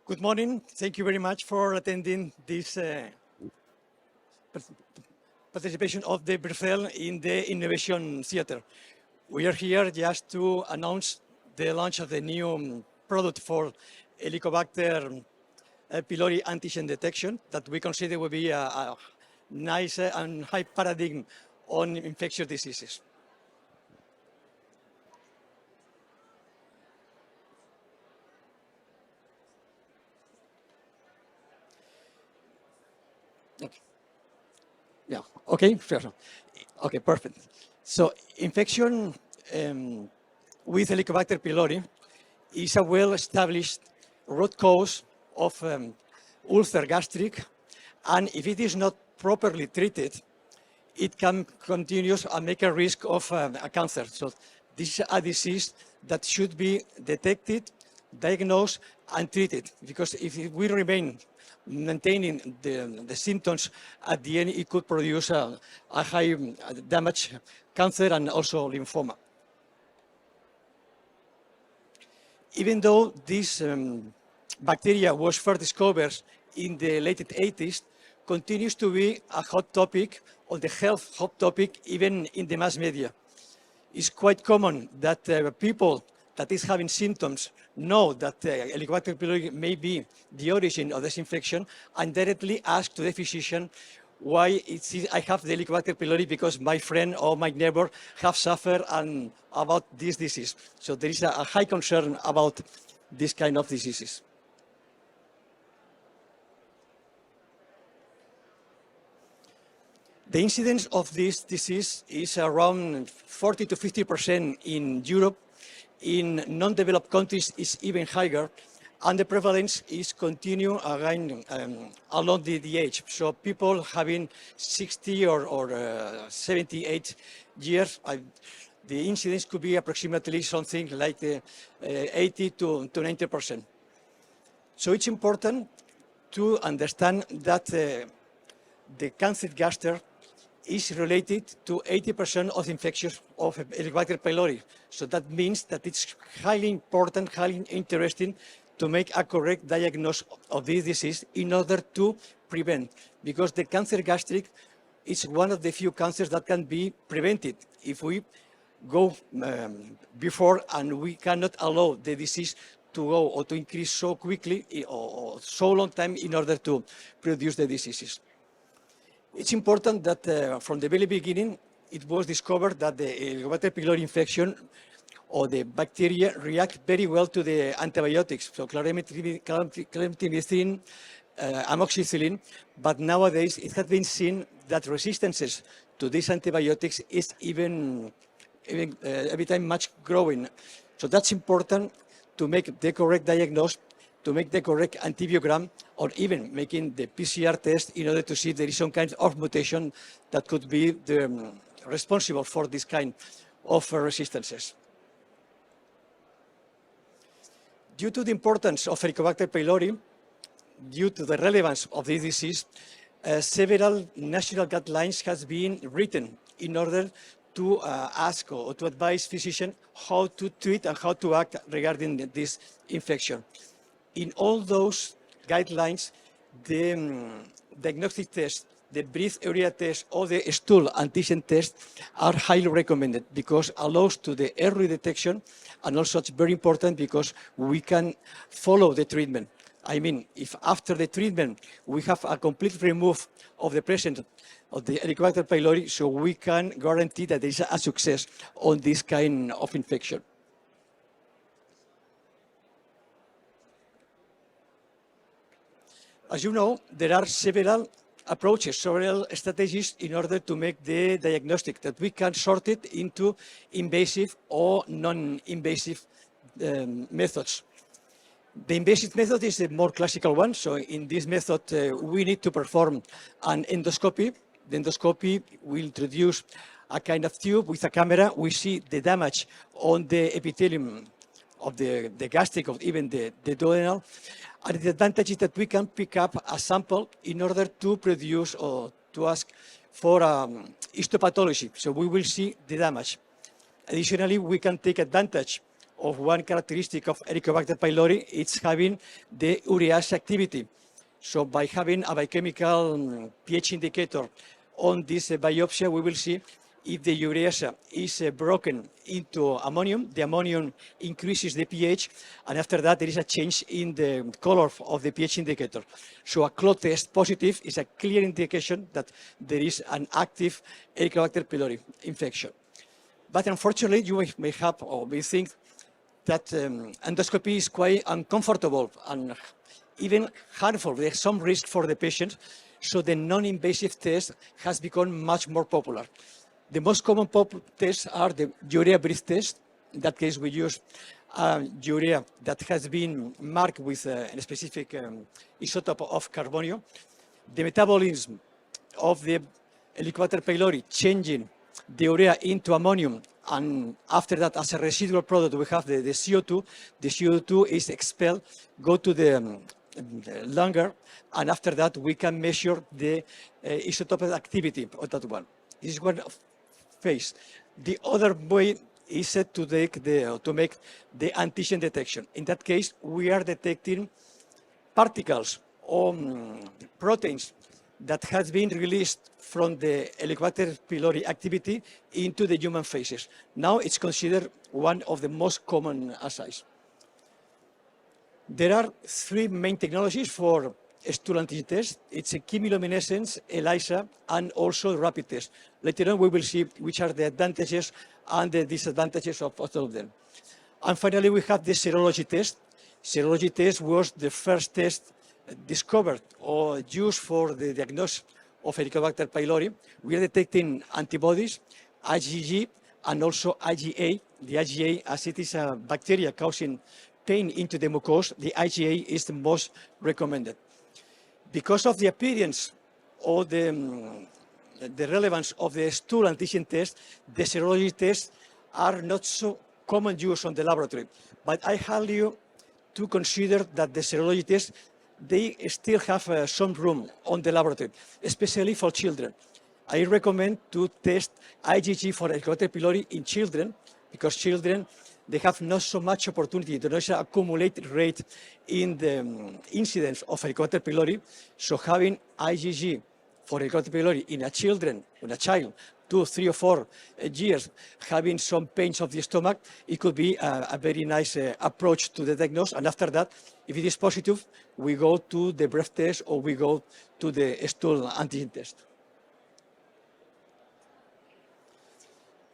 Good morning. Thank you very much for attending this participation of the VirClia in the Innovation Theater. We are here just to announce the launch of the new product for Helicobacter pylori antigen detection that we consider will be a nice and high paradigm on infectious diseases. Okay. Yeah, okay, fair. Okay, perfect. So infection with Helicobacter pylori is a well-established root cause of ulcer gastric, and if it is not properly treated, it can continue and make a risk of a cancer. So this is a disease that should be detected, diagnosed, and treated, because if it will remain maintaining the symptoms, at the end it could produce a high damage, cancer, and also lymphoma. Even though this bacteria was first discovered in the late 80s, continues to be a hot topic, or the health hot topic, even in the mass media. It's quite common that people that is having symptoms know that Helicobacter pylori may be the origin of this infection and directly ask to the physician why I have the Helicobacter pylori because my friend or my neighbor have suffered about this disease. So there is a high concern about this kind of diseases. The incidence of this disease is around 40 to 50% in Europe. In non-developed countries, it's even higher, and the prevalence is continue along the age. So people having 60 or 78 years, the incidence could be approximately something like 80 to 90%. So it's important to understand that the cancer gaster is related to 80% of infections of Helicobacter pylori. So that means that it's highly important, highly interesting to make a correct diagnosis of this disease in order to prevent, because the cancer gastric is one of the few cancers that can be prevented if we go before and we cannot allow the disease to go or to increase so quickly or so long time in order to produce the diseases. It's important that from the very beginning, it was discovered that the Helicobacter pylori infection or the bacteria react very well to the antibiotics, so clarithromycin, amoxicillin, but nowadays it has been seen that resistances to these antibiotics is even every time much growing. So that's important to make the correct diagnosis, to make the correct antibiogram, or even making the PCR test in order to see if there is some kind of mutation that could be responsible for this kind of resistances. Due to the importance of Helicobacter pylori, due to the relevance of this disease, several national guidelines has been written in order to ask or to advise physicians how to treat and how to act regarding this infection. In all those guidelines, the diagnostic test, the breath urea test, or the stool antigen test are highly recommended because allows to the early detection, and also it's very important because we can follow the treatment. I mean, if after the treatment we have a complete remove of the presence of the Helicobacter pylori, so we can guarantee that there is a success on this kind of infection. As you know, there are several approaches, several strategies in order to make the diagnostic, that we can sort it into invasive or non-invasive methods. The invasive method is the more classical one. So in this method, we need to perform an endoscopy. The endoscopy will introduce a kind of tube with a camera. We see the damage on the epithelium of the gastric, of even the duodenal. And the advantage is that we can pick up a sample in order to produce or to ask for histopathology. So we will see the damage. Additionally, we can take advantage of one characteristic of Helicobacter pylori, it's having the urease activity. So by having a biochemical pH indicator on this biopsy, we will see if the urease is broken into ammonium. The ammonium increases the pH, and after that there is a change in the color of the pH indicator. So a clot test positive is a clear indication that there is an active Helicobacter pylori infection. But unfortunately, you may have or may think that endoscopy is quite uncomfortable and even harmful. There's some risk for the patient, so the non-invasive test has become much more popular. The most common tests are the urea breath test. In that case, we use urea that has been marked with a specific isotope of carbonium. The metabolism of the Helicobacter pylori changing the urea into ammonium, and after that, as a residual product, we have the CO2. The CO2 is expelled, go to the lung, and after that, we can measure the isotopic activity of that one. This is one phase. The other way is to make the antigen detection. In that case, we are detecting particles or proteins that has been released from the Helicobacter pylori activity into the human feces. Now it's considered one of the most common assays. There are three main technologies for stool antigen test. It's a chemiluminescence, ELISA, and also rapid test. Later on, we will see which are the advantages and the disadvantages of all of them. And finally, we have the serology test. Serology test was the first test discovered or used for the diagnosis of Helicobacter pylori. We are detecting antibodies, IgG, and also IgA. The IgA, as it is a bacteria causing pain into the mucosa, the IgA is the most recommended. Because of the appearance or the relevance of the stool antigen test, the serology tests are not so common use on the laboratory. But I have you to consider that the serology tests, they still have some room on the laboratory, especially for children. I recommend to test IgG for Helicobacter pylori in children, because children, they have not so much opportunity to not accumulate rate in the incidence of Helicobacter pylori. So having IgG for Helicobacter pylori in a child, 2, 3, or 4 years, having some pains of the stomach, it could be a very nice approach to the diagnosis. And after that, if it is positive, we go to the breath test or we go to the stool antigen test.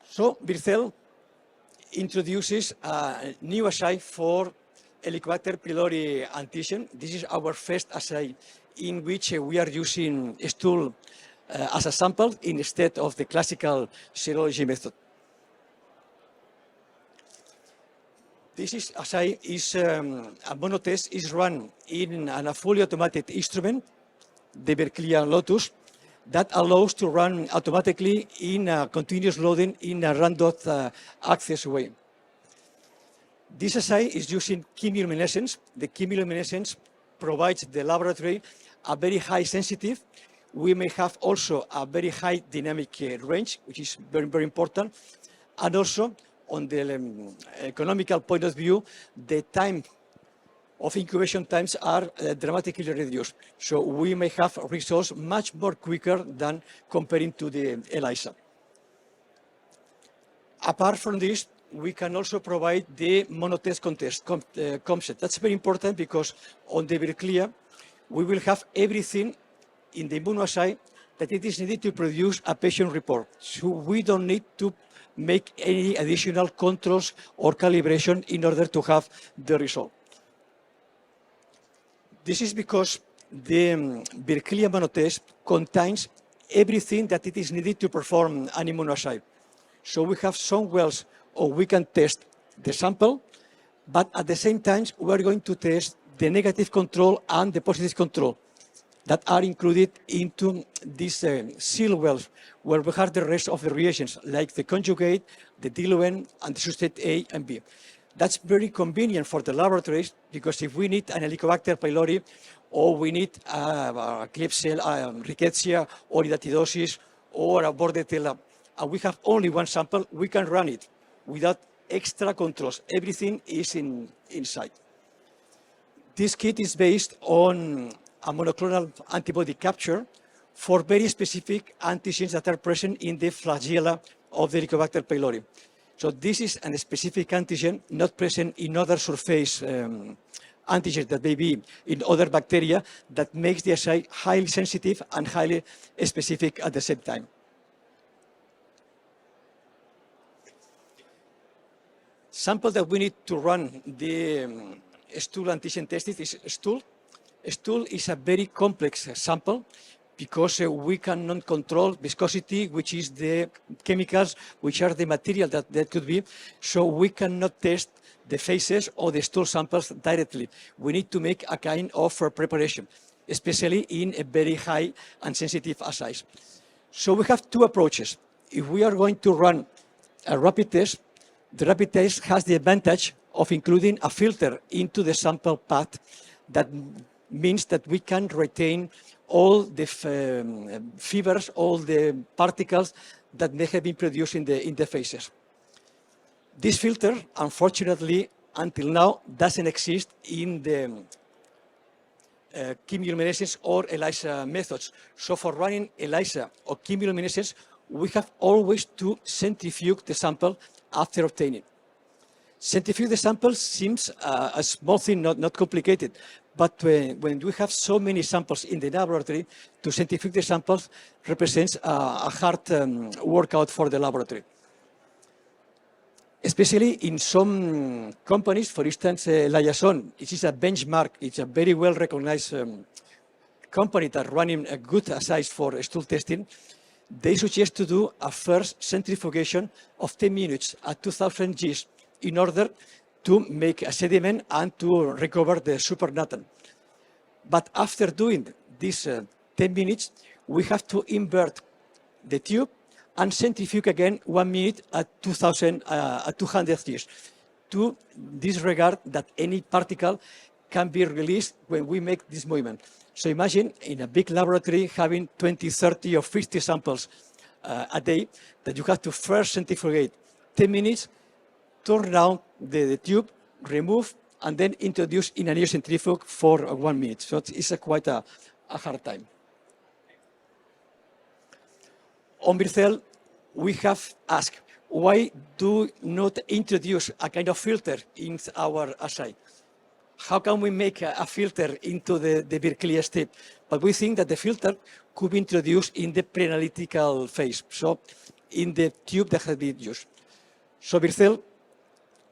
So VirCell introduces a new assay for Helicobacter pylori antigen. This is our first assay in which we are using stool as a sample instead of the classical serology method. This assay is a monotest, is run in a fully automated instrument, the VirClia Lotus, that allows to run automatically in a continuous loading in a random access way. This assay is using chemiluminescence. The chemiluminescence provides the laboratory a very high sensitive. We may have also a very high dynamic range, which is very, very important. And also, on the economical point of view, the time of incubation times are dramatically reduced. So we may have results much more quicker than comparing to the ELISA. Apart from this, we can also provide the monotest concept. That's very important because on the VirClia, we will have everything in the immunoassay that it is needed to produce a patient report. So we don't need to make any additional controls or calibration in order to have the result. This is because the VirClia Monotest contains everything that it is needed to perform an immunoassay. So we have some wells, or we can test the sample, but at the same time, we are going to test the negative control and the positive control that are included into these seal wells, where we have the rest of the reagents, like the conjugate, the diluent, and the substrate A and B. That's very convenient for the laboratories, because if we need an Helicobacter pylori, or we need a Klebsiella, Rickettsia, or Hidatidosis, or a Bordetella, and we have only one sample, we can run it without extra controls. Everything is inside. This kit is based on a monoclonal antibody capture for very specific antigens that are present in the flagella of the Helicobacter pylori. So this is a specific antigen not present in other surface antigens that may be in other bacteria that makes the assay highly sensitive and highly specific at the same time. Sample that we need to run the stool antigen test is stool. Stool is a very complex sample because we cannot control viscosity, which is the chemicals, which are the material that could be. So we cannot test the faces or the stool samples directly. We need to make a kind of preparation, especially in a very high and sensitive assays. So we have two approaches. If we are going to run a rapid test, the rapid test has the advantage of including a filter into the sample path. That means that we can retain all the fibers, all the particles that may have been produced in the faces. This filter, unfortunately, until now, doesn't exist in the chemiluminescence or ELISA methods. So for running ELISA or chemiluminescence, we have always to centrifuge the sample after obtaining. Centrifuge the sample seems a small thing, not complicated, but when we have so many samples in the laboratory, to centrifuge the samples represents a hard workout for the laboratory. Especially in some companies, for instance, Liaison, it is a benchmark, it's a very well-recognized company that running a good assays for stool testing. They suggest to do a first centrifugation of 10 minutes at 2000 Gs in order to make a sediment and to recover the supernatant. But after doing this 10 minutes, we have to invert the tube and centrifuge again 1 minute at 200 Gs to disregard that any particle can be released when we make this movement. So imagine in a big laboratory having 20, 30 or 50 samples a day that you have to first centrifugate 10 minutes, turn down the tube, remove, and then introduce in a new centrifuge for 1 minute. So it's quite a hard time. On VirCell, we have asked, why do not introduce a kind of filter in our assay? How can we make a filter into the VirClia step? But we think that the filter could be introduced in the pre-analytical phase, so in the tube that has been used. So VirCell,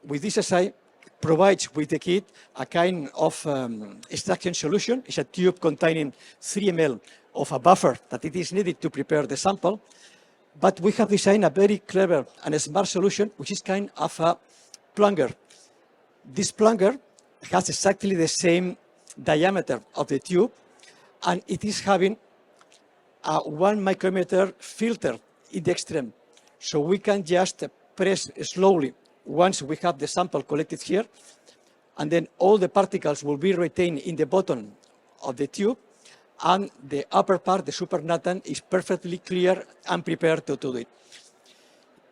with this assay, provides with the kit a kind of extraction solution. It's a tube containing 3 ml of a buffer that it is needed to prepare the sample. But we have designed a very clever and smart solution, which is kind of a plunger. This plunger has exactly the same diameter of the tube, and it is having a 1 micrometer filter in the extreme. So we can just press slowly once we have the sample collected here, and then all the particles will be retained in the bottom of the tube, and the upper part, the supernatant, is perfectly clear and prepared to do it.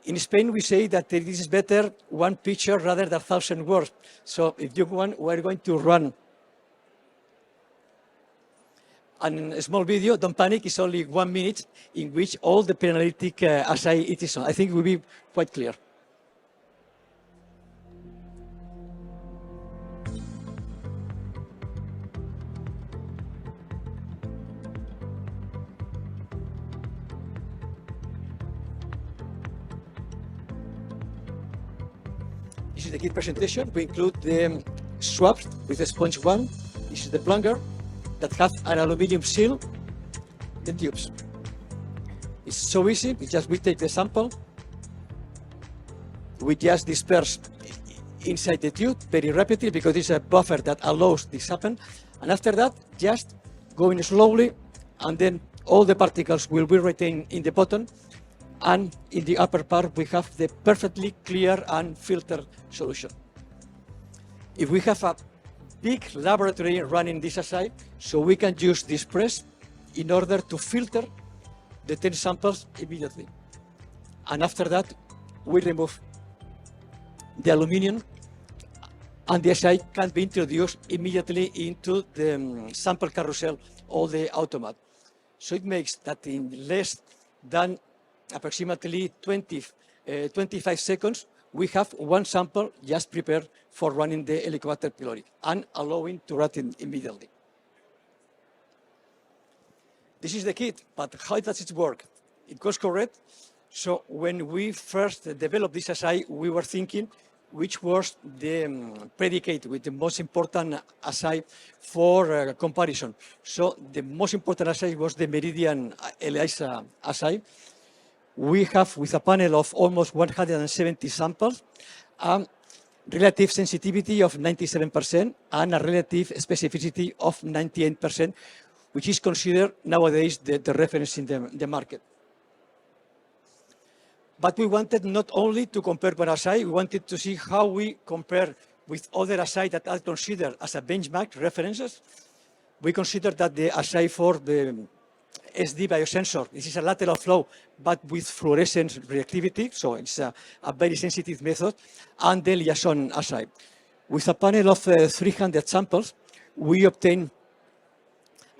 In Spain, we say that it is better one picture rather than 1,000 words. So if you want, we're going to run a small video. Don't panic, it's only 1 minute in which all the pre-analytic assay it is on. I think it will be quite clear. This is the kit presentation. We include the swabs with the sponge one. This is the plunger that has an aluminum seal, the tubes. It's so easy. We take the sample. We just disperse inside the tube very rapidly because it's a buffer that allows this to happen. And after that, just going slowly, and then all the particles will be retained in the bottom. And in the upper part, we have the perfectly clear and filtered solution. If we have a big laboratory running this assay, so we can use this press in order to filter the 10 samples immediately. And after that, we remove the aluminium, and the assay can be introduced immediately into the sample carousel or the automat. So it makes that in less than approximately 25 seconds, we have one sample just prepared for running the Helicobacter pylori and allowing to run it immediately. This is the kit, but how does it work? It goes correct. So when we first developed this assay, we were thinking which was the predicate with the most important assay for comparison. So the most important assay was the Meridian ELISA assay. We have, with a panel of almost 170 samples, relative sensitivity of 97% and a relative specificity of 98%, which is considered nowadays the reference in the market. But we wanted not only to compare one assay, we wanted to see how we compare with other assays that are considered as a benchmark references. We consider that the assay for the SD biosensor, this is a lateral flow, but with fluorescence reactivity, so it's a very sensitive method, and the liaison assay. With a panel of 300 samples, we obtain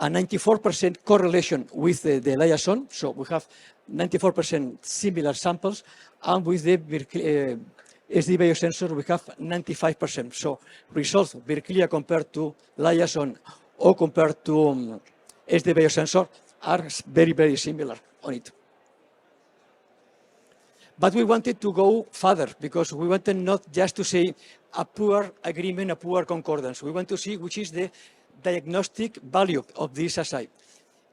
a 94% correlation with the liaison, so we have 94% similar samples, and with the SD biosensor, we have 95%. So results VirClia compared to liaison or compared to SD biosensor are very, very similar on it. But we wanted to go further because we wanted not just to say a poor agreement, a poor concordance. We want to see which is the diagnostic value of this assay.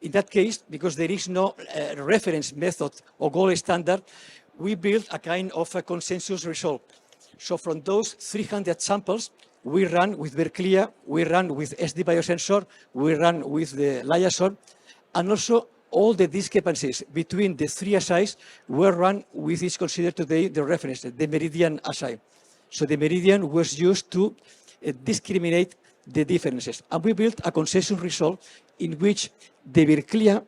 In that case, because there is no reference method or gold standard, we built a kind of a consensus result. So from those 300 samples, we run with VirClia, we run with SD biosensor, we run with the liaison, and also all the discrepancies between the three assays were run with is considered today the reference, the Meridian assay. So the Meridian was used to discriminate the differences. And we built a consensus result in which the VirClia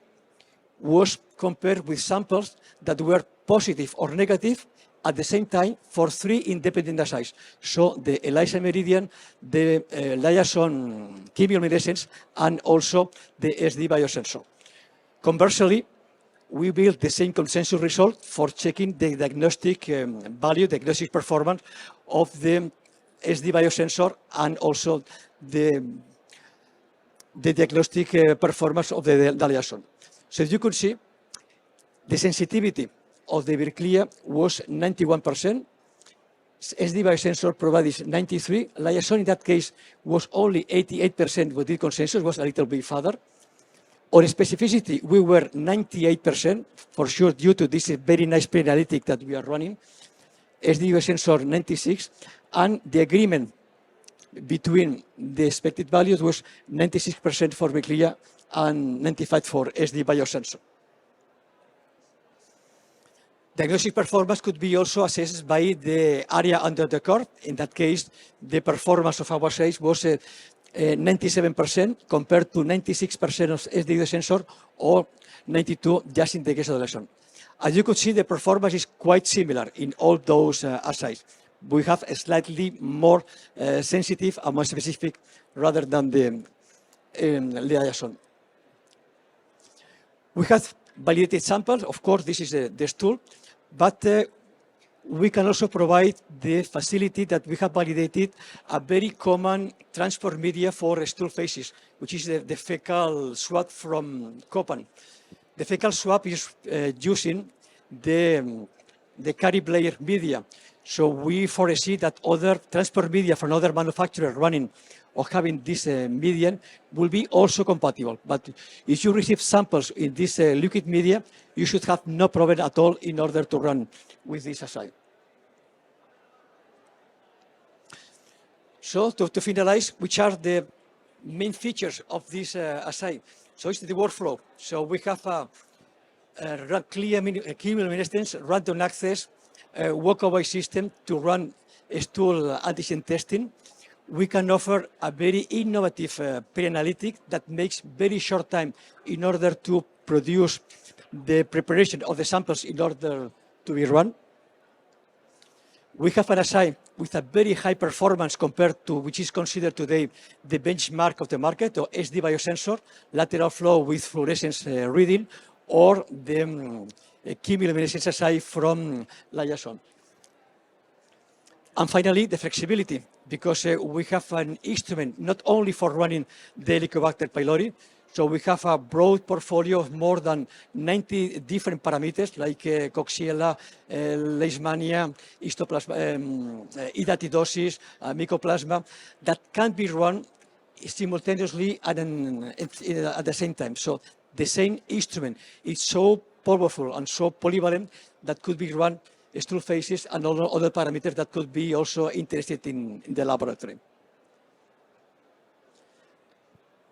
was compared with samples that were positive or negative at the same time for three independent assays. So the ELISA Meridian, the liaison chemiluminescence, and also the SD biosensor. Conversely, we built the same consensus result for checking the diagnostic value, diagnostic performance of the SD biosensor and also the diagnostic performance of the liaison. So as you could see, the sensitivity of the VirClia was 91%, SD biosensor provided 93%, liaison in that case was only 88% with the consensus, was a little bit further. On specificity, we were 98%, for sure, due to this very nice pre-analytic that we are running. SD biosensor 96%, and the agreement between the expected values was 96% for VirClia and 95% for SD biosensor. Diagnostic performance could be also assessed by the area under the curve. In that case, the performance of our assays was 97% compared to 96% of SD biosensor or 92% just in the case of the liaison. As you could see, the performance is quite similar in all those assays. We have a slightly more sensitive and more specific rather than the liaison. We have validated samples. Of course, this is the stool, but we can also provide the facility that we have validated a very common transport media for stool phases, which is the fecal swab from Copan. The fecal swab is using the carib layer media. So we foresee that other transport media from other manufacturers running or having this medium will be also compatible. But if you receive samples in this liquid media, you should have no problem at all in order to run with this assay. So to finalize, which are the main features of this assay? So it's the workflow. So we have a chemiluminescence, random access, walkaway system to run stool antigen testing. We can offer a very innovative pre-analytic that makes very short time in order to produce the preparation of the samples in order to be run. We have an assay with a very high performance compared to which is considered today the benchmark of the market, or SD biosensor, lateral flow with fluorescence reading, or the chemiluminescence assay from Liaison. And finally, the flexibility, because we have an instrument not only for running the Helicobacter pylori, so we have a broad portfolio of more than 90 different parameters like Coxiella, Leishmania, hidatidosis, Mycoplasma, that can be run simultaneously at the same time. So the same instrument is so powerful and so polyvalent that could be run stool phases and other parameters that could be also interested in the laboratory.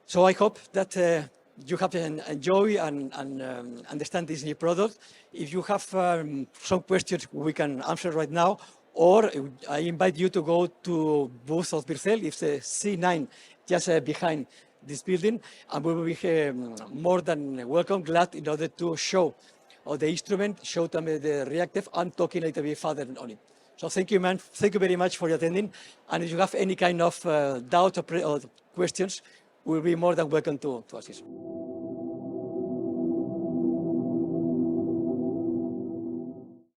So I hope that you have enjoyed and understand this new product. If you have some questions, we can answer right now, or I invite you to go to booth of VirCel, it's the C9, just behind this building, and we will be more than welcome, glad in order to show the instrument, show them the reactive, and talking a little bit further on it. So thank you, man. Thank you very much for attending. And if you have any kind of doubt or questions, we'll be more than welcome to assist.